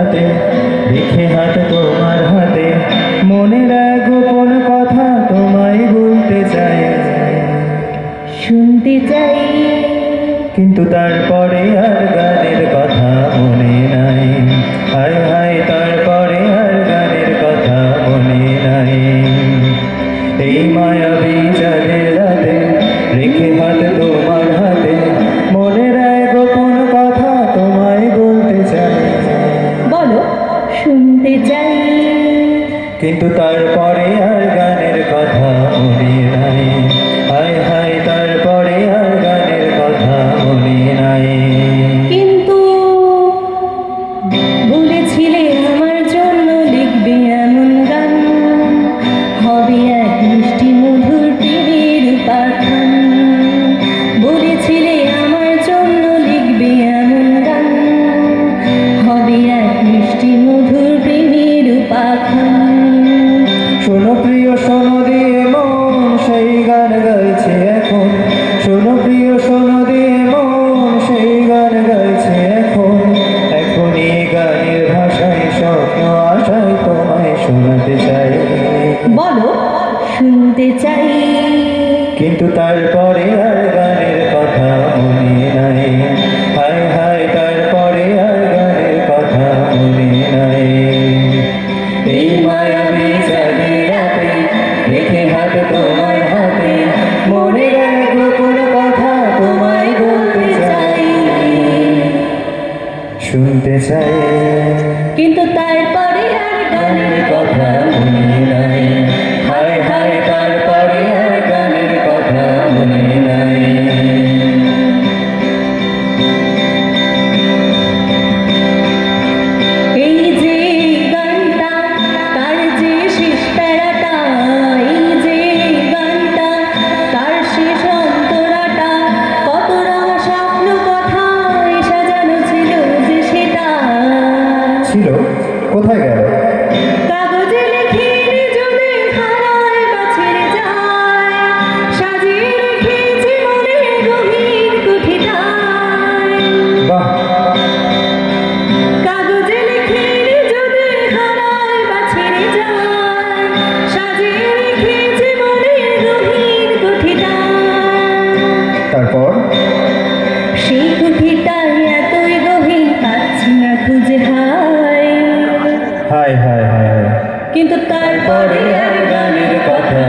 রাতে রেখে হাত তোমার হাতে মনের এক গোপন কথা তোমায় বলতে চাই, শুনতে চাই। কিন্তু তারপরে আর গানের কথা মনে নাই। হায় হায় তারপরে আর গানের কথা মনে নাই। এই মায়াবী চাঁদের রাতে রেখে হাত তোমার হাতে মনের এক গোপন কথা তোমায় বলতে চাই, বলো শুনতে চাই। কিন্তু তারপরে আর গানের কথা মনে নাই। হায় হায় তারপরে আর গানের কথা মনে নাই। কিন্তু বলেছিলে আমার জন্য লিখবে এমন গান, হবে এক মিষ্টি মধুর প্রেমের উপাখ্যান। বলেছিলে আমার জন্য লিখবে এমন গান, হবে এক মিষ্টি মধুর প্রেমের উপাখ্যান। শোনো প্রিয় শোনো দিয়ে মন সেই গান গাইছে এখন। শোনো প্রিয় শোনো দিয়ে মন সেই গান গাইছে এখন। এখন এই গানের ভাষায় স্বপ্ন আশায় তোমায় শোনাতে চাই, বলো শুনতে চাই। কিন্তু তারপরে আর গানের কথা মনে নাই। হায় হায় তারপরে আর গানের কথা মনে নাই। এই মায়াবী চাঁদের রাতে রেখে হাত তোমার হাতে মনের এক গোপন কথা তোমায় বলতে চাই, শুনতে চাই, কিন্তু তারপরে আর গানের গানের কথা মনে নাই। হায় হায় তারপরে আর গানের কথা মনে নাই। এই যে গানটা তার যে শেষ প্যারাটা, এই যে গানটা তার শেষ অন্তরাটা, কত রঙা স্বপ্ন কথায় সাজানো ছিল যে সেটা। ছিল কোথায় গেল? কাগজে লিখে যদি হারায় বা ছেড়ে যায়, সাজিয়ে রেখেছি মনের গভীর কুঠিটায়। বাহ, কাগজে লিখে যদি হারায় বা ছেড়ে যায়, সাজিয়ে রেখেছি মনের গভীর কুঠিটায়। তারপর সেই কুঠিটায় এতই গভীর পাচ্ছি না খুঁজে, হায় হায় হায় হায়, কিন্তু তারপরে পরে আর গানের কথা